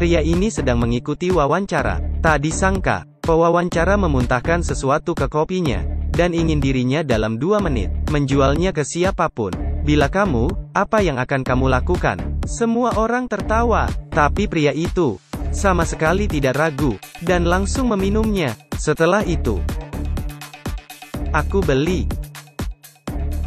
Pria ini sedang mengikuti wawancara. Tak disangka, pewawancara memuntahkan sesuatu ke kopinya, dan ingin dirinya dalam 2 menit menjualnya ke siapapun. Bila kamu, apa yang akan kamu lakukan? Semua orang tertawa, tapi pria itu sama sekali tidak ragu, dan langsung meminumnya. Setelah itu, aku beli.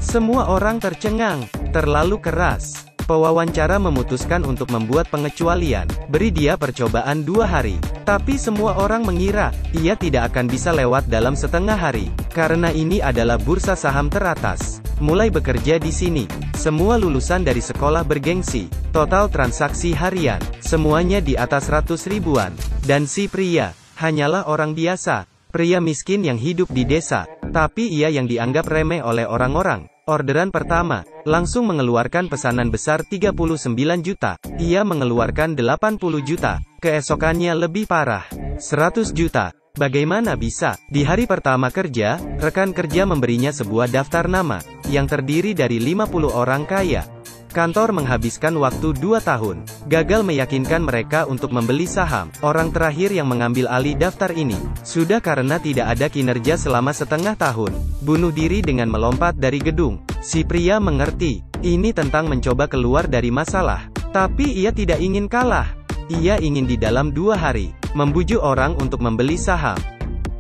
Semua orang tercengang, terlalu keras. Pewawancara memutuskan untuk membuat pengecualian, beri dia percobaan 2 hari. Tapi semua orang mengira, ia tidak akan bisa lewat dalam setengah hari, karena ini adalah bursa saham teratas. Mulai bekerja di sini, semua lulusan dari sekolah bergengsi, total transaksi harian, semuanya di atas 100 ribuan. Dan si pria, hanyalah orang biasa, pria miskin yang hidup di desa, tapi ia yang dianggap remeh oleh orang-orang. Orderan pertama, langsung mengeluarkan pesanan besar 39 juta. Ia mengeluarkan 80 juta. Keesokannya lebih parah, 100 juta. Bagaimana bisa? Di hari pertama kerja, rekan kerja memberinya sebuah daftar nama, yang terdiri dari 50 orang kaya. Kantor menghabiskan waktu 2 tahun, gagal meyakinkan mereka untuk membeli saham. Orang terakhir yang mengambil alih daftar ini, sudah karena tidak ada kinerja selama setengah tahun, bunuh diri dengan melompat dari gedung. Si pria mengerti, ini tentang mencoba keluar dari masalah. Tapi ia tidak ingin kalah. Ia ingin di dalam 2 hari, membujuk orang untuk membeli saham.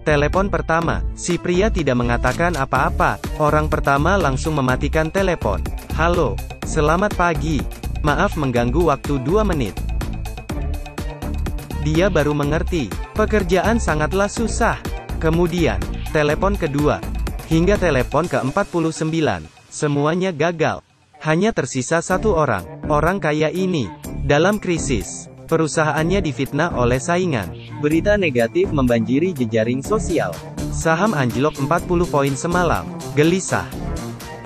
Telepon pertama, si pria tidak mengatakan apa-apa. Orang pertama langsung mematikan telepon. Halo, selamat pagi. Maaf mengganggu waktu 2 menit. Dia baru mengerti, pekerjaan sangatlah susah. Kemudian, telepon kedua, hingga telepon ke-49, semuanya gagal. Hanya tersisa 1 orang, orang kaya ini, dalam krisis. Perusahaannya difitnah oleh saingan. Berita negatif membanjiri jejaring sosial. Saham anjlok 40 poin semalam. Gelisah.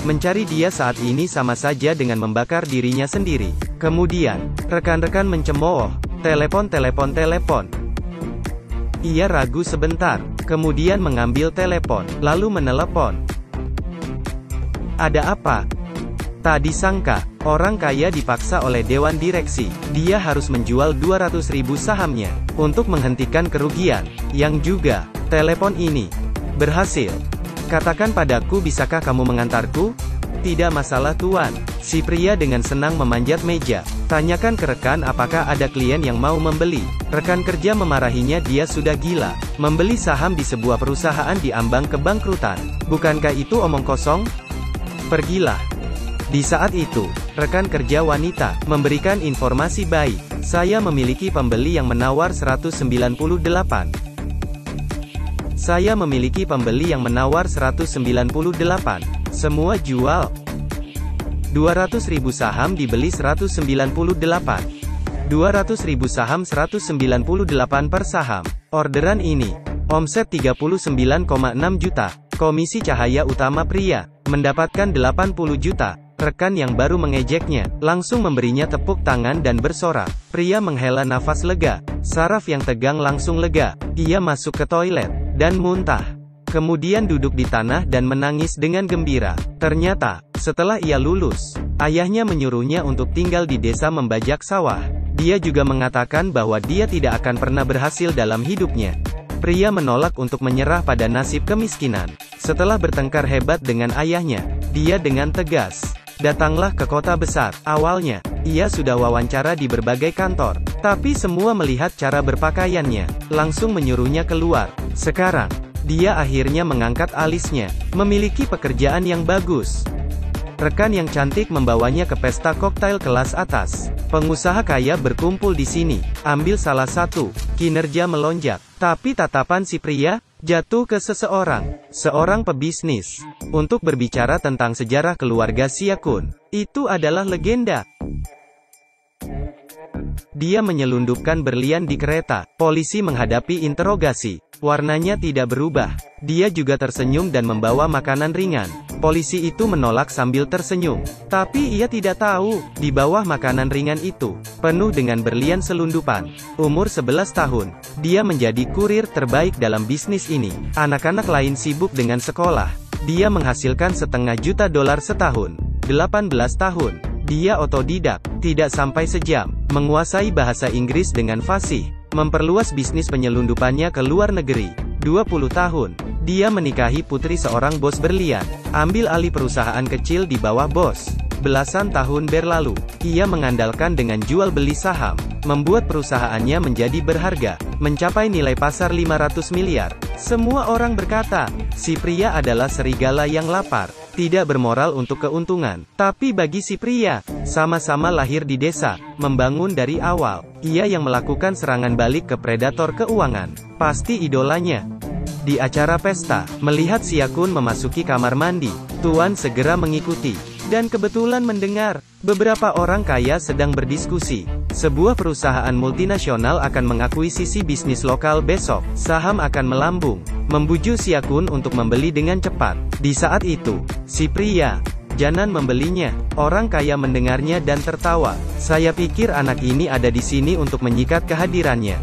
Mencari dia saat ini sama saja dengan membakar dirinya sendiri. Kemudian, rekan-rekan mencemooh. Telepon. Ia ragu sebentar, kemudian mengambil telepon, lalu menelepon. Ada apa? Tak disangka, orang kaya dipaksa oleh dewan direksi. Dia harus menjual 200 ribu sahamnya, untuk menghentikan kerugian, yang juga, telepon ini, berhasil. Katakan padaku, bisakah kamu mengantarku? Tidak masalah tuan. Si pria dengan senang memanjat meja. Tanyakan ke rekan apakah ada klien yang mau membeli. Rekan kerja memarahinya, dia sudah gila. Membeli saham di sebuah perusahaan di ambang kebangkrutan. Bukankah itu omong kosong? Pergilah. Di saat itu, rekan kerja wanita memberikan informasi baik. Saya memiliki pembeli yang menawar 198. Saya memiliki pembeli yang menawar 198. Semua jual. 200 ribu saham dibeli 198. 200 ribu saham 198 per saham. Orderan ini, omset 39,6 juta. Komisi cahaya utama pria, mendapatkan 80 juta. Rekan yang baru mengejeknya, langsung memberinya tepuk tangan dan bersorak. Pria menghela nafas lega. Saraf yang tegang langsung lega. Ia masuk ke toilet, dan muntah. Kemudian duduk di tanah dan menangis dengan gembira. Ternyata, setelah ia lulus, ayahnya menyuruhnya untuk tinggal di desa membajak sawah. Dia juga mengatakan bahwa dia tidak akan pernah berhasil dalam hidupnya. Pria menolak untuk menyerah pada nasib kemiskinan. Setelah bertengkar hebat dengan ayahnya, dia dengan tegas datanglah ke kota besar. Awalnya, ia sudah wawancara di berbagai kantor, tapi semua melihat cara berpakaiannya, langsung menyuruhnya keluar. Sekarang, dia akhirnya mengangkat alisnya, memiliki pekerjaan yang bagus. Rekan yang cantik membawanya ke pesta koktail kelas atas. Pengusaha kaya berkumpul di sini. Ambil salah satu. Kinerja melonjak. Tapi tatapan si pria jatuh ke seorang pebisnis, untuk berbicara tentang sejarah keluarga Siakun. Itu adalah legenda. Dia menyelundupkan berlian di kereta. Polisi menghadapi interogasi. Warnanya tidak berubah. Dia juga tersenyum dan membawa makanan ringan. Polisi itu menolak sambil tersenyum. Tapi ia tidak tahu, di bawah makanan ringan itu, penuh dengan berlian selundupan. Umur 11 tahun, dia menjadi kurir terbaik dalam bisnis ini. Anak-anak lain sibuk dengan sekolah. Dia menghasilkan $500,000 setahun. 18 tahun. Dia otodidak, tidak sampai sejam, menguasai bahasa Inggris dengan fasih, memperluas bisnis penyelundupannya ke luar negeri. 20 tahun, dia menikahi putri seorang bos berlian, ambil alih perusahaan kecil di bawah bos. Belasan tahun berlalu, ia mengandalkan dengan jual beli saham, membuat perusahaannya menjadi berharga, mencapai nilai pasar 500 miliar. Semua orang berkata, si pria adalah serigala yang lapar, tidak bermoral untuk keuntungan. Tapi bagi si pria, sama-sama lahir di desa, membangun dari awal, ia yang melakukan serangan balik ke predator keuangan, pasti idolanya. Di acara pesta, melihat si Yakun memasuki kamar mandi, Tuan segera mengikuti, dan kebetulan mendengar, beberapa orang kaya sedang berdiskusi. Sebuah perusahaan multinasional akan mengakuisisi bisnis lokal besok, saham akan melambung, membujuk si Yakun untuk membeli dengan cepat. Di saat itu, si pria, Janan membelinya. Orang kaya mendengarnya dan tertawa. Saya pikir anak ini ada di sini untuk menyikat kehadirannya.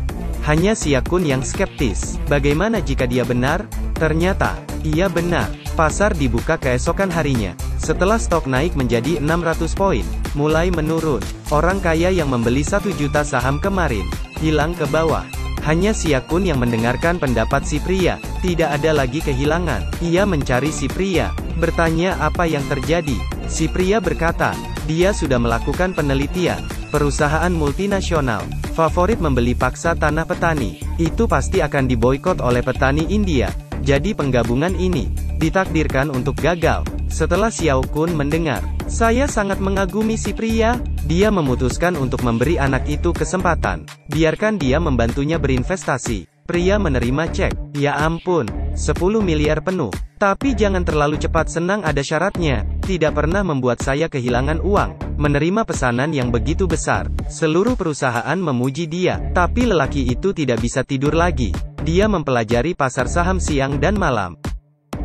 Hanya si Yakun yang skeptis. Bagaimana jika dia benar? Ternyata, ia benar. Pasar dibuka keesokan harinya. Setelah stok naik menjadi 600 poin, mulai menurun. Orang kaya yang membeli 1 juta saham kemarin, hilang ke bawah. Hanya si Yakun yang mendengarkan pendapat si pria. Tidak ada lagi kehilangan. Ia mencari si pria, bertanya apa yang terjadi. Si pria berkata, dia sudah melakukan penelitian. Perusahaan multinasional favorit membeli paksa tanah petani. Itu pasti akan diboikot oleh petani India. Jadi penggabungan ini ditakdirkan untuk gagal. Setelah Xiao Kun mendengar, saya sangat mengagumi si pria. Dia memutuskan untuk memberi anak itu kesempatan. Biarkan dia membantunya berinvestasi. Pria menerima cek. Ya ampun, 10 miliar penuh. Tapi jangan terlalu cepat, senang, ada syaratnya. Tidak pernah membuat saya kehilangan uang. Menerima pesanan yang begitu besar. Seluruh perusahaan memuji dia. Tapi lelaki itu tidak bisa tidur lagi. Dia mempelajari pasar saham siang dan malam.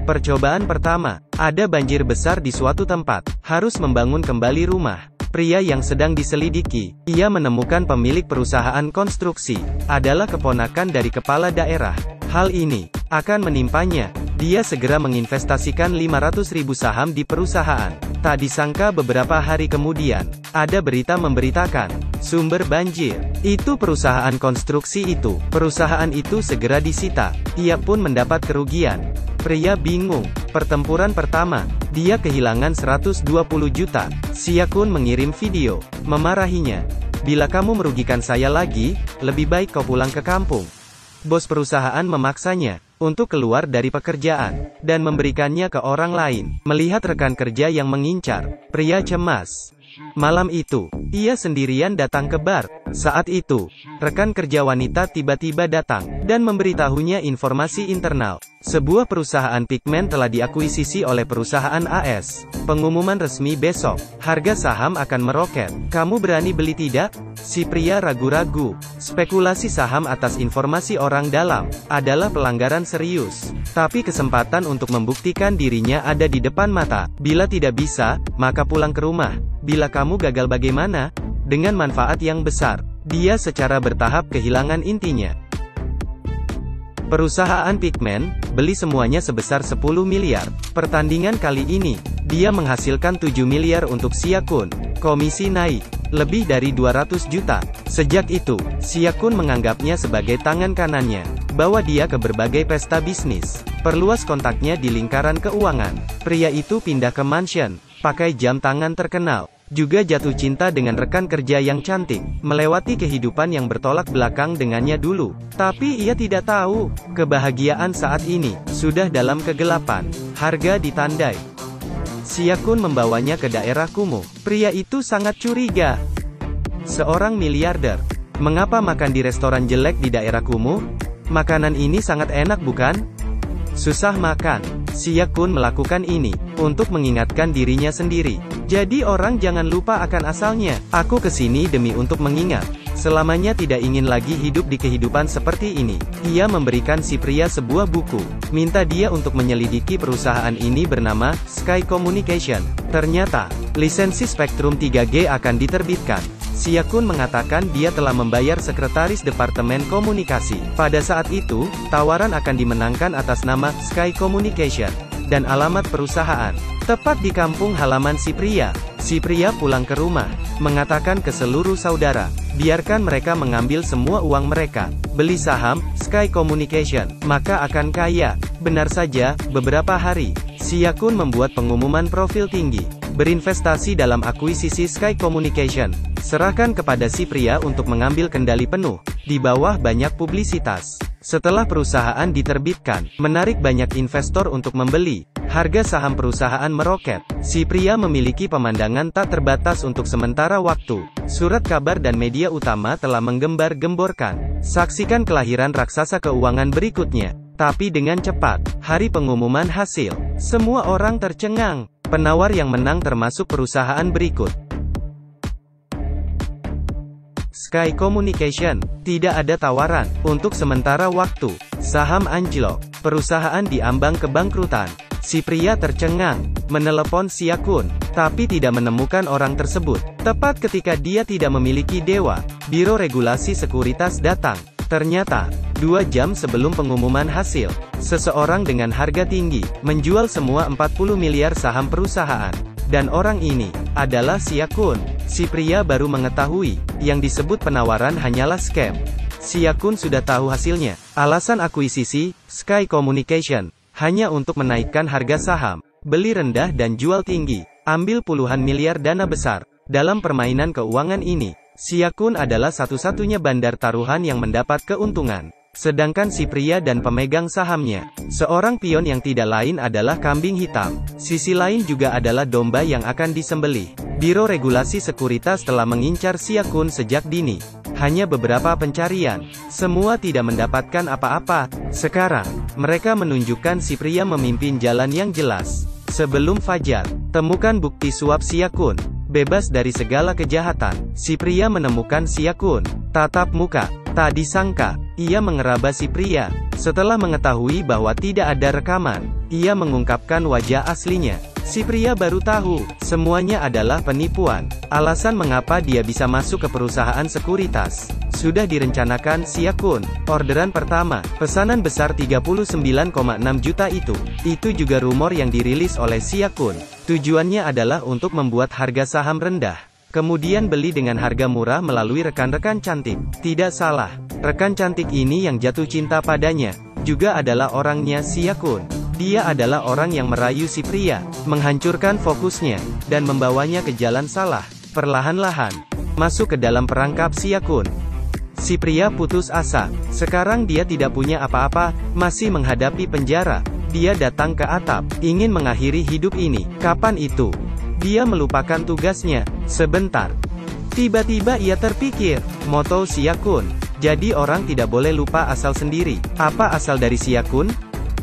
Percobaan pertama, ada banjir besar di suatu tempat. Harus membangun kembali rumah. Pria yang sedang diselidiki, ia menemukan pemilik perusahaan konstruksi, adalah keponakan dari kepala daerah. Hal ini akan menimpanya. Dia segera menginvestasikan 500.000 saham di perusahaan. Tak disangka beberapa hari kemudian, ada berita memberitakan, sumber banjir. Itu perusahaan konstruksi itu. Perusahaan itu segera disita. Ia pun mendapat kerugian. Pria bingung. Pertempuran pertama, dia kehilangan 120 juta. Si Yakun mengirim video, memarahinya. Bila kamu merugikan saya lagi, lebih baik kau pulang ke kampung. Bos perusahaan memaksanya untuk keluar dari pekerjaan, dan memberikannya ke orang lain. Melihat rekan kerja yang mengincar, pria cemas. Malam itu, ia sendirian datang ke bar. Saat itu, rekan kerja wanita tiba-tiba datang, dan memberitahunya informasi internal. Sebuah perusahaan pigmen telah diakuisisi oleh perusahaan AS. Pengumuman resmi besok. Harga saham akan meroket. Kamu berani beli tidak? Si pria ragu-ragu. Spekulasi saham atas informasi orang dalam adalah pelanggaran serius. Tapi kesempatan untuk membuktikan dirinya ada di depan mata. Bila tidak bisa, maka pulang ke rumah. Bila kamu gagal bagaimana? Dengan manfaat yang besar. Dia secara bertahap kehilangan intinya. Perusahaan pigmen beli semuanya sebesar 10 miliar. Pertandingan kali ini, dia menghasilkan 7 miliar untuk si Yakun. Komisi naik, lebih dari 200 juta. Sejak itu, si Yakun menganggapnya sebagai tangan kanannya. Bawa dia ke berbagai pesta bisnis. Perluas kontaknya di lingkaran keuangan. Pria itu pindah ke mansion, pakai jam tangan terkenal. Juga jatuh cinta dengan rekan kerja yang cantik, melewati kehidupan yang bertolak belakang dengannya dulu. Tapi ia tidak tahu, kebahagiaan saat ini sudah dalam kegelapan. Harga ditandai. Si Yakun membawanya ke daerah kumuh. Pria itu sangat curiga. Seorang miliarder, mengapa makan di restoran jelek di daerah kumuh? Makanan ini sangat enak bukan? Susah makan. Si Yakun melakukan ini untuk mengingatkan dirinya sendiri. Jadi orang jangan lupa akan asalnya. Aku kesini demi untuk mengingat. Selamanya tidak ingin lagi hidup di kehidupan seperti ini. Ia memberikan si pria sebuah buku. Minta dia untuk menyelidiki perusahaan ini bernama Sky Communication. Ternyata, lisensi Spektrum 3G akan diterbitkan. Si Yakun mengatakan dia telah membayar sekretaris Departemen Komunikasi. Pada saat itu, tawaran akan dimenangkan atas nama Sky Communication dan alamat perusahaan tepat di kampung halaman si pria. Si pria pulang ke rumah, mengatakan ke seluruh saudara, biarkan mereka mengambil semua uang mereka, beli saham, Sky Communication, maka akan kaya. Benar saja, beberapa hari, Sia-kun membuat pengumuman profil tinggi, berinvestasi dalam akuisisi Sky Communication, serahkan kepada si pria untuk mengambil kendali penuh, di bawah banyak publisitas. Setelah perusahaan diterbitkan, menarik banyak investor untuk membeli, harga saham perusahaan meroket. Si pria memiliki pemandangan tak terbatas untuk sementara waktu. Surat kabar dan media utama telah menggembar-gemborkan. Saksikan kelahiran raksasa keuangan berikutnya. Tapi dengan cepat, hari pengumuman hasil, semua orang tercengang. Penawar yang menang termasuk perusahaan berikut: Sky Communication, tidak ada tawaran. Untuk sementara waktu, saham anjlok, perusahaan diambang kebangkrutan. Si pria tercengang, menelepon Sia-kun, tapi tidak menemukan orang tersebut. Tepat ketika dia tidak memiliki dewa, Biro Regulasi Sekuritas datang. Ternyata, 2 jam sebelum pengumuman hasil, seseorang dengan harga tinggi, menjual semua 40 miliar saham perusahaan. Dan orang ini, adalah Sia-kun. Si pria baru mengetahui, yang disebut penawaran hanyalah scam. Sia-kun sudah tahu hasilnya. Alasan akuisisi, Sky Communication, hanya untuk menaikkan harga saham, beli rendah dan jual tinggi, ambil puluhan miliar dana besar. Dalam permainan keuangan ini, Sia-kun adalah satu-satunya bandar taruhan yang mendapat keuntungan. Sedangkan si pria dan pemegang sahamnya, seorang pion yang tidak lain adalah kambing hitam. Sisi lain juga adalah domba yang akan disembelih. Biro Regulasi Sekuritas telah mengincar Sia-kun sejak dini. Hanya beberapa pencarian, semua tidak mendapatkan apa-apa. Sekarang, mereka menunjukkan si pria memimpin jalan yang jelas. Sebelum fajar, temukan bukti suap Sia-kun. Bebas dari segala kejahatan, si pria menemukan Sia-kun. Tatap muka, tak disangka, ia mengeraba si pria. Setelah mengetahui bahwa tidak ada rekaman, ia mengungkapkan wajah aslinya. Si pria baru tahu, semuanya adalah penipuan. Alasan mengapa dia bisa masuk ke perusahaan sekuritas, sudah direncanakan Sia-kun. Orderan pertama, pesanan besar 39,6 juta itu juga rumor yang dirilis oleh Sia-kun. Tujuannya adalah untuk membuat harga saham rendah, kemudian beli dengan harga murah melalui rekan-rekan cantik. Tidak salah, rekan cantik ini yang jatuh cinta padanya, juga adalah orangnya Sia-kun. Dia adalah orang yang merayu si pria, menghancurkan fokusnya, dan membawanya ke jalan salah. Perlahan-lahan, masuk ke dalam perangkap Sia-kun. Si pria putus asa. Sekarang dia tidak punya apa-apa, masih menghadapi penjara. Dia datang ke atap, ingin mengakhiri hidup ini. Kapan itu? Dia melupakan tugasnya. Sebentar. Tiba-tiba ia terpikir, moto Sia-kun. Jadi orang tidak boleh lupa asal sendiri. Apa asal dari Sia-kun?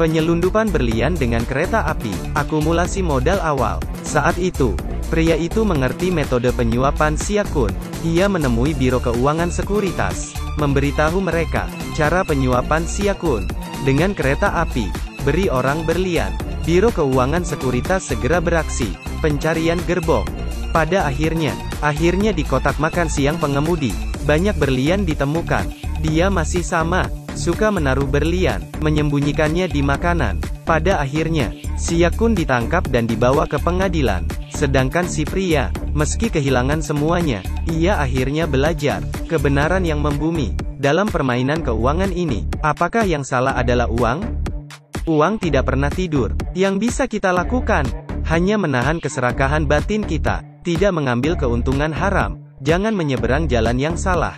Penyelundupan berlian dengan kereta api, akumulasi modal awal. Saat itu, pria itu mengerti metode penyuapan Sia-kun. Ia menemui Biro Keuangan Sekuritas, memberitahu mereka cara penyuapan Sia-kun. Dengan kereta api, beri orang berlian. Biro Keuangan Sekuritas segera beraksi, pencarian gerbong. Pada akhirnya di kotak makan siang pengemudi, banyak berlian ditemukan. Dia masih sama, suka menaruh berlian, menyembunyikannya di makanan. Pada akhirnya, Sia-kun ditangkap dan dibawa ke pengadilan. Sedangkan si pria, meski kehilangan semuanya, ia akhirnya belajar kebenaran yang membumi. Dalam permainan keuangan ini, apakah yang salah adalah uang? Uang tidak pernah tidur. Yang bisa kita lakukan, hanya menahan keserakahan batin kita, tidak mengambil keuntungan haram, jangan menyeberang jalan yang salah.